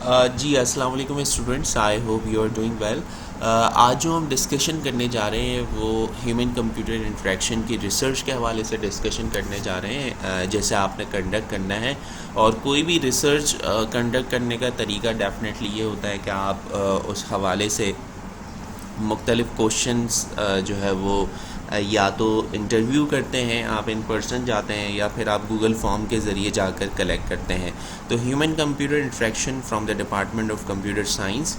जी अस्सलाम वालेकुम students, I hope you are doing well. आज जो हम डिस्कशन करने जा रहे हैं वो ह्यूमन कंप्यूटर इंटरेक्शन की रिसर्च के हवाले से डिस्कशन करने जा रहे हैं। जैसे आपने कंडक्ट करना है, और कोई भी रिसर्च कंडक्ट करने का तरीका डेफिनेटली ये होता है कि आप उस हवाले से मुख्तलिफ़ क्वेश्चंस जो है वो या तो इंटरव्यू करते हैं, आप इन पर्सन जाते हैं, या फिर आप गूगल फॉर्म के ज़रिए जाकर कलेक्ट करते हैं। तो human computer interaction from the department of computer science,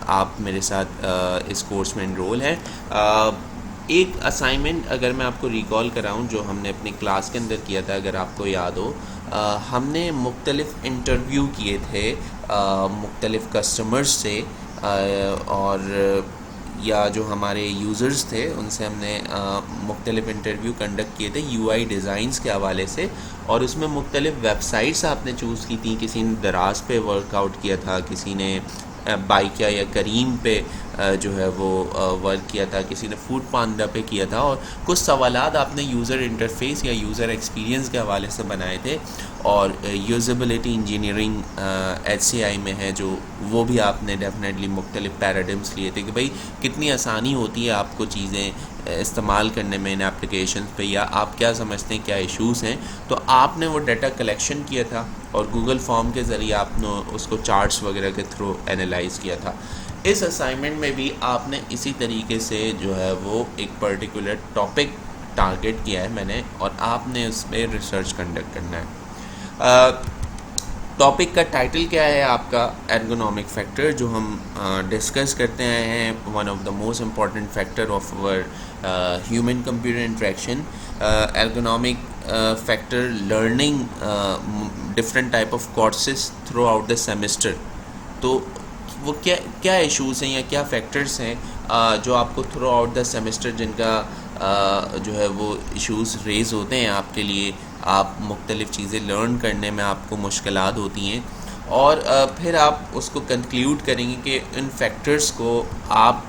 आप मेरे साथ इस कोर्स में इनरोल है। एक असाइनमेंट अगर मैं आपको रिकॉल कराऊं जो हमने अपनी क्लास के अंदर किया था, अगर आपको याद हो, हमने मुख्तलिफ़ इंटरव्यू किए थे मुख्तलिफ़ कस्टमर्स से, और या जो हमारे यूज़र्स थे उनसे हमने मुख्तलिफ़ इंटरव्यू कंडक्ट किए थे यूआई डिज़ाइंस के हवाले से। और उसमें मुख्तलिफ़ वेबसाइट्स आपने चूज़ की थी। किसी ने दराज पे वर्कआउट किया था, किसी ने बाइकिया या करीम पे जो है वो वर्क किया था, किसी ने फूड पांडा पे किया था, और कुछ सवालात आपने यूज़र इंटरफेस या यूज़र एक्सपीरियंस के हवाले से बनाए थे। और यूज़ेबिलिटी इंजीनियरिंग HCI में है जो, वो भी आपने डेफिनेटली मुख्तलिफ़ पैराडिम्स लिए थे कि भाई कितनी आसानी होती है आपको चीज़ें इस्तेमाल करने में इन एप्लीकेशन पे, या आप क्या समझते हैं क्या इश्यूज़ हैं। तो आपने वो डाटा कलेक्शन किया था और गूगल फॉर्म के ज़रिए आपने उसको चार्ट्स वगैरह के थ्रू एनालाइज़ किया था। इस असाइनमेंट में भी आपने इसी तरीके से जो है वो एक पर्टिकुलर टॉपिक टारगेट किया है मैंने, और आपने उस पर रिसर्च कंडक्ट करना है। टॉपिक का टाइटल क्या है आपका? एर्गोनॉमिक फैक्टर, जो हम डिस्कस करते हैं, one of the most important factor of our human computer interaction. Ergonomic factor learning different type of courses through out the semester. तो वो क्या क्या इश्यूज़ हैं या क्या फैक्टर्स हैं जो आपको थ्रू आउट द सेमेस्टर, जिनका जो है वो इश्यूज़ रेज़ होते हैं आपके लिए, आप मुख्तलिफ़ चीज़ें लर्न करने में आपको मुश्किलात होती हैं, और फिर आप उसको कंक्लूड करेंगे कि इन फैक्टर्स को आप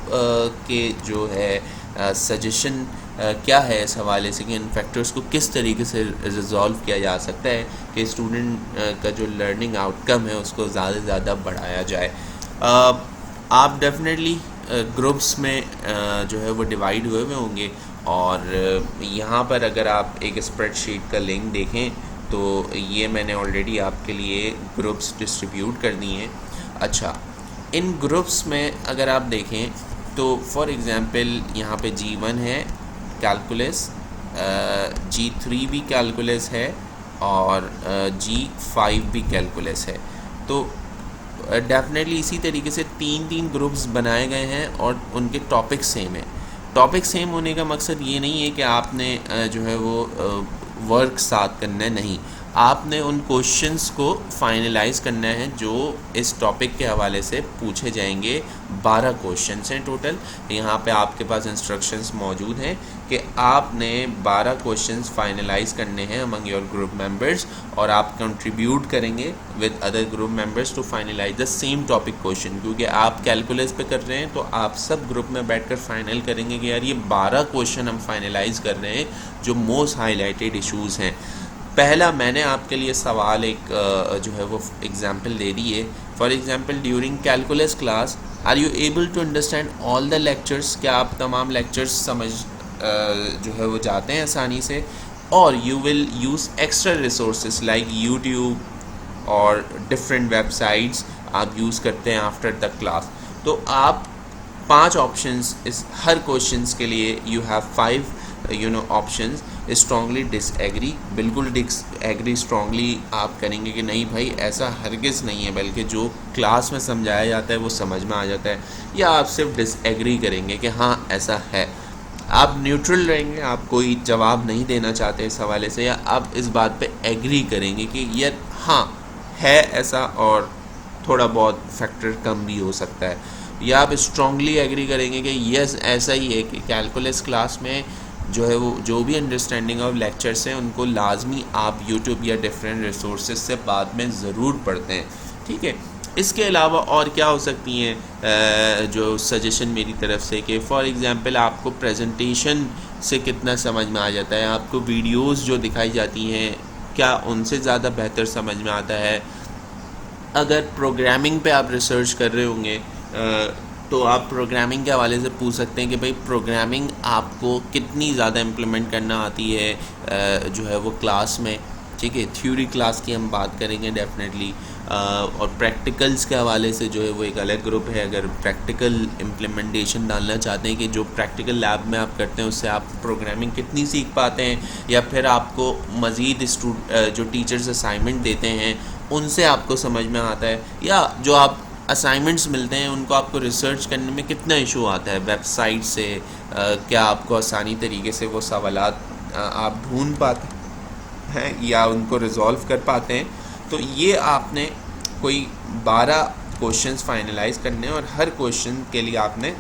के जो है सजेशन क्या है इस हवाले से कि इन फैक्टर्स को किस तरीके से रिजॉल्व किया जा सकता है कि स्टूडेंट का जो लर्निंग आउटकम है उसको ज़्यादा से ज़्यादा बढ़ाया जाए। आप डेफिनेटली ग्रुप्स में जो है वो डिवाइड हुए होंगे, और यहाँ पर अगर आप एक स्प्रेडशीट का लिंक देखें तो ये मैंने ऑलरेडी आपके लिए ग्रुप्स डिस्ट्रीब्यूट कर दिए हैं। अच्छा, इन ग्रुप्स में अगर आप देखें तो फॉर एग्ज़ाम्पल यहाँ पे G1 है कैलकुलस, G3 भी कैलकुलस है, और G5 भी कैलकुलस है। तो डेफिनेटली इसी तरीके से तीन तीन ग्रुप्स बनाए गए हैं और उनके टॉपिक सेम है। टॉपिक सेम होने का मकसद ये नहीं है कि आपने जो है वो वर्क साथ करना है, नहीं, आपने उन क्वेश्चंस को फाइनलाइज करना है जो इस टॉपिक के हवाले से पूछे जाएंगे। 12 क्वेश्चंस हैं टोटल। यहाँ पे आपके पास इंस्ट्रक्शंस मौजूद हैं कि आपने 12 क्वेश्चंस फाइनलाइज करने हैं अमंग योर ग्रुप मेंबर्स, और आप कंट्रीब्यूट करेंगे with other group members to finalize the same topic question. क्योंकि आप कैलकुलस पे कर रहे हैं तो आप सब ग्रुप में बैठकर फाइनल करेंगे कि यार ये 12 क्वेश्चन हम फाइनलाइज कर रहे हैं जो मोस्ट हाईलाइटेड इशूज़ हैं। पहला मैंने आपके लिए सवाल एक जो है वो एग्जांपल दे दी है। For example, during calculus class are you able to understand all the lectures? क्या आप तमाम लेक्चर्स समझ जो है वो जाते हैं आसानी से? और you will use extra resources like YouTube और डिफरेंट वेबसाइट्स आप यूज़ करते हैं आफ्टर द क्लास। तो आप 5 ऑप्शंस इस हर क्वेश्चंस के लिए, you have 5 options. Strongly disagree, बिल्कुल डिसएग्री स्ट्रॉन्गली आप करेंगे कि नहीं भाई ऐसा हरगिज़ नहीं है, बल्कि जो क्लास में समझाया जाता है वो समझ में आ जाता है, या आप सिर्फ डिसएग्री करेंगे कि हाँ ऐसा है। आप न्यूट्रल रहेंगे, आप कोई जवाब नहीं देना चाहते इस हवाले से, या आप इस बात पे एग्री करेंगे कि यार हाँ है ऐसा और थोड़ा बहुत फैक्टर कम भी हो सकता है, या आप स्ट्रॉन्गली एग्री करेंगे कि यस ऐसा ही है कि कैलकुलस क्लास में जो है वो जो भी अंडरस्टैंडिंग ऑफ लेक्चर्स हैं उनको लाजमी आप यूट्यूब या डिफरेंट रिसोर्सेज से बाद में ज़रूर पढ़ते हैं। ठीक है, इसके अलावा और क्या हो सकती हैं जो सजेशन मेरी तरफ से कि फॉर एग्ज़ाम्पल आपको प्रेजेंटेशन से कितना समझ में आ जाता है, आपको वीडियोस जो दिखाई जाती हैं क्या उनसे ज़्यादा बेहतर समझ में आता है, अगर प्रोग्रामिंग पे आप रिसर्च कर रहे होंगे तो आप प्रोग्रामिंग के हवाले से पूछ सकते हैं कि भाई प्रोग्रामिंग आपको कितनी ज़्यादा इम्प्लीमेंट करना आती है जो है वो क्लास में, ठीक है। थ्योरी क्लास की हम बात करेंगे डेफिनेटली, और प्रैक्टिकल्स के हवाले से जो है वो एक अलग ग्रुप है। अगर प्रैक्टिकल इम्प्लीमेंटेशन डालना चाहते हैं कि जो प्रैक्टिकल लैब में आप करते हैं उससे आप प्रोग्रामिंग कितनी सीख पाते हैं, या फिर आपको मज़ीद जो टीचर्स असाइनमेंट देते हैं उनसे आपको समझ में आता है, या जो आप असाइनमेंट्स मिलते हैं उनको आपको रिसर्च करने में कितना इशू आता है वेबसाइट से, क्या आपको आसानी तरीके से वो सवालात आप ढूंढ पाते हैं या उनको रिज़ॉल्व कर पाते हैं। तो ये आपने कोई 12 क्वेश्चंस फाइनलाइज करने हैं और हर क्वेश्चन के लिए आपने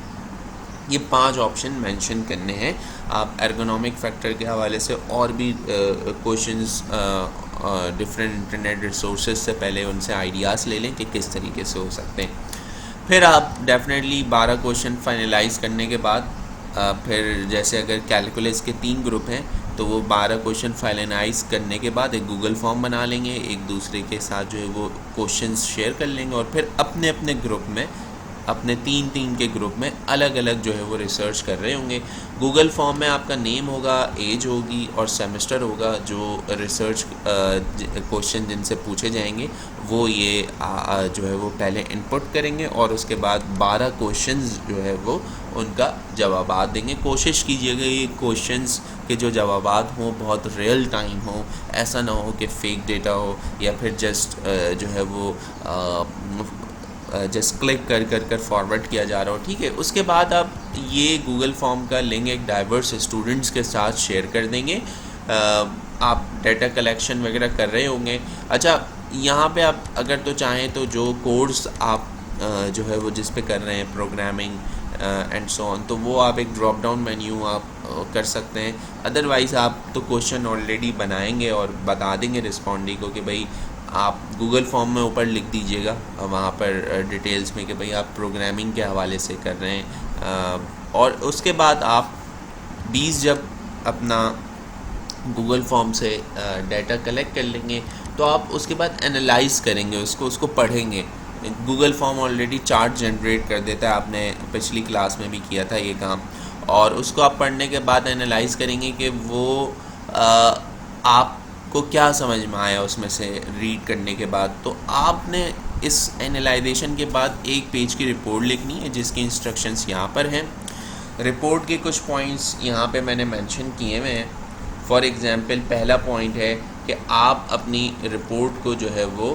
ये 5 ऑप्शन मेंशन करने हैं। आप एर्गोनॉमिक फैक्टर के हवाले से और भी क्वेश्चंस डिफरेंट इंटरनेट रिसोर्सेज से पहले उनसे आइडियाज़ ले लें कि किस तरीके से हो सकते हैं। फिर आप डेफिनेटली 12 क्वेश्चन फाइनलाइज करने के बाद फिर जैसे अगर कैलकुलस के 3 ग्रुप हैं तो वो 12 क्वेश्चन फाइनलाइज करने के बाद एक गूगल फॉर्म बना लेंगे, एक दूसरे के साथ जो है वो क्वेश्चंस शेयर कर लेंगे और फिर अपने अपने ग्रुप में, अपने 3 के ग्रुप में अलग अलग जो है वो रिसर्च कर रहे होंगे। गूगल फॉर्म में आपका नेम होगा, एज होगी और सेमेस्टर होगा। जो रिसर्च क्वेश्चन जिनसे पूछे जाएंगे वो ये जो है वो पहले इनपुट करेंगे और उसके बाद 12 क्वेश्चंस जो है वो उनका जवाबात देंगे। कोशिश कीजिएगा ये क्वेश्चंस के जो जवाबात हों बहुत रियल टाइम हो, ऐसा ना हो कि फ़ेक डेटा हो या फिर जस्ट जो है वो जस्ट क्लिक कर फॉरवर्ड किया जा रहा हो, ठीक है। उसके बाद आप ये गूगल फॉर्म का लिंक एक डाइवर्स स्टूडेंट्स के साथ शेयर कर देंगे। आप डाटा कलेक्शन वगैरह कर रहे होंगे। अच्छा, यहाँ पे आप अगर तो चाहें तो जो कोर्स आप जो है वो जिस पे कर रहे हैं प्रोग्रामिंग एंड सो ऑन, तो वो आप एक ड्रॉप डाउन मेन्यू आप कर सकते हैं। अदरवाइज़ आप तो क्वेश्चन ऑलरेडी बनाएंगे और बता देंगे रिस्पॉन्डी को कि भाई आप गूगल फॉर्म में ऊपर लिख दीजिएगा वहाँ पर डिटेल्स में कि भाई आप प्रोग्रामिंग के हवाले से कर रहे हैं। और उसके बाद आप 20 जब अपना गूगल फॉर्म से डाटा कलेक्ट कर लेंगे तो आप उसके बाद एनालाइज़ करेंगे उसको पढ़ेंगे। Google form already chart generate कर देता है, आपने पिछली क्लास में भी किया था ये काम, और उसको आप पढ़ने के बाद एनालाइज़ करेंगे कि वो आपको क्या समझ में आया उसमें से रीड करने के बाद। तो आपने इस एनालाइजेशन के बाद एक पेज की रिपोर्ट लिखनी है जिसकी इंस्ट्रक्शंस यहाँ पर हैं। रिपोर्ट के कुछ पॉइंट्स यहाँ पे मैंने मेंशन किए हुए हैं। फॉर एग्ज़ाम्पल पहला पॉइंट है कि आप अपनी रिपोर्ट को जो है वो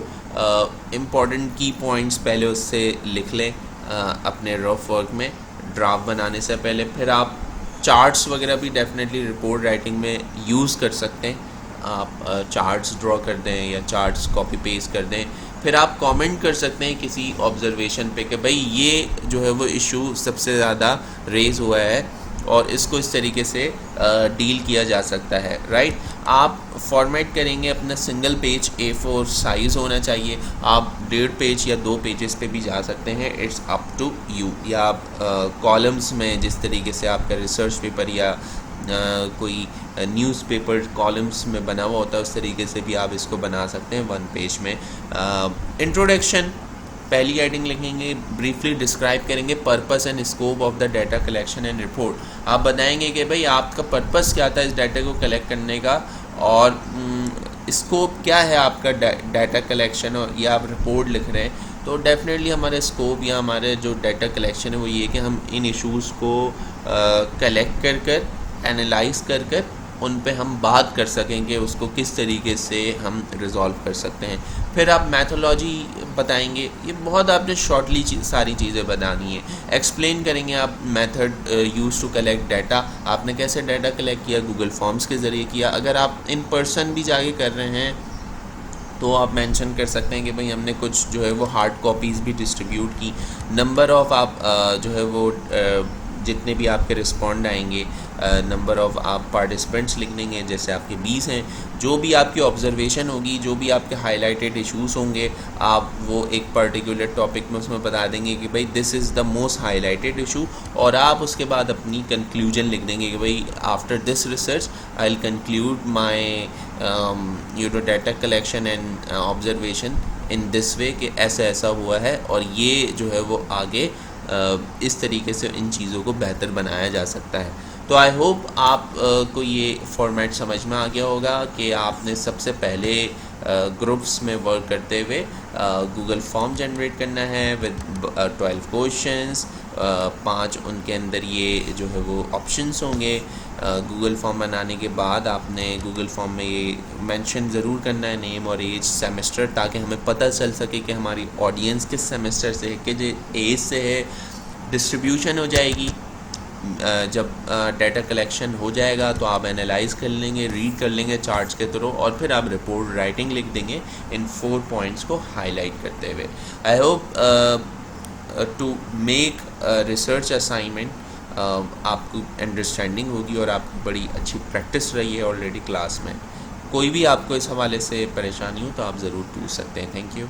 इम्पॉर्टेंट की पॉइंट्स पहले उससे लिख लें अपने रफ वर्क में ड्राफ्ट बनाने से पहले। फिर आप चार्ट्स वगैरह भी डेफिनेटली रिपोर्ट राइटिंग में यूज़ कर सकते हैं। आप चार्ट्स ड्रॉ कर दें या चार्ट्स कॉपी पेस्ट कर दें। फिर आप कमेंट कर सकते हैं किसी ऑब्जर्वेशन पे कि भाई ये जो है वो इशू सबसे ज़्यादा रेज हुआ है और इसको इस तरीके से डील किया जा सकता है, राइट। आप फॉर्मेट करेंगे अपना सिंगल पेज A4 साइज़ होना चाहिए। आप 1.5 पेज या 2 पेजेस पे भी जा सकते हैं, इट्स अप टू यू। या आप कॉलम्स में जिस तरीके से आपका रिसर्च पेपर या कोई न्यूज़पेपर कॉलम्स में बना हुआ होता है उस तरीके से भी आप इसको बना सकते हैं 1 पेज में। इंट्रोडक्शन पहली हेडिंग लिखेंगे, ब्रीफली डिस्क्राइब करेंगे purpose and scope of the data collection and report. आप बताएंगे कि भाई आपका पर्पस क्या था इस डाटा को कलेक्ट करने का और स्कोप क्या है आपका डाटा कलेक्शन, और या आप रिपोर्ट लिख रहे हैं तो डेफिनेटली हमारा स्कोप या हमारे जो डाटा कलेक्शन है वो ये कि हम इन इश्यूज़ को कलेक्ट कर एनालाइज कर उन पे हम बात कर सकें कि उसको किस तरीके से हम रिज़ॉल्व कर सकते हैं। फिर आप मैथोलॉजी बताएंगे, ये बहुत आपने शॉर्टली सारी चीज़ें बतानी है। एक्सप्लेन करेंगे आप method use to collect data, आपने कैसे डाटा कलेक्ट किया, गूगल फॉर्म्स के ज़रिए किया। अगर आप इन पर्सन भी जाके कर रहे हैं तो आप मेंशन कर सकते हैं कि भाई हमने कुछ जो है वो हार्ड कॉपीज़ भी डिस्ट्रीब्यूट की। नंबर ऑफ़ आप जो है वो जितने भी आपके रिस्पॉन्ड आएंगे, नंबर ऑफ़ आप पार्टिसिपेंट्स लिख देंगे, जैसे आपके 20 हैं, जो भी आपकी ऑब्जर्वेशन होगी, जो भी आपके हाईलाइटेड इश्यूज़ होंगे, आप वो एक पर्टिकुलर टॉपिक में उसमें बता देंगे कि भाई this is the most highlighted issue, और आप उसके बाद अपनी कंक्लूजन लिख देंगे कि भाई after this research I will conclude my data collection and observation in this way, कि ऐसा ऐसा हुआ है और ये जो है वो आगे इस तरीके से इन चीज़ों को बेहतर बनाया जा सकता है। तो आई होप आप को ये फॉर्मेट समझ में आ गया होगा कि आपने सबसे पहले ग्रुप्स में वर्क करते हुए गूगल फॉर्म जनरेट करना है विद 12 क्वेश्चंस, 5 उनके अंदर ये जो है वो ऑप्शंस होंगे। गूगल फॉर्म बनाने के बाद आपने गूगल फॉर्म में ये मेंशन ज़रूर करना है नेम और एज, सेमेस्टर, ताकि हमें पता चल सके कि हमारी ऑडियंस किस सेमेस्टर से है, कि एज से है। डिस्ट्रीब्यूशन हो जाएगी, जब डाटा कलेक्शन हो जाएगा तो आप एनालाइज कर लेंगे, रीड कर लेंगे चार्ट्स के थ्रू, और फिर आप रिपोर्ट राइटिंग लिख देंगे इन 4 पॉइंट्स को हाईलाइट करते हुए। I hope to make research assignment आपको अंडरस्टैंडिंग होगी और आपकी बड़ी अच्छी प्रैक्टिस रही है ऑलरेडी क्लास में। कोई भी आपको इस हवाले से परेशानी हो तो आप ज़रूर पूछ सकते हैं। Thank you.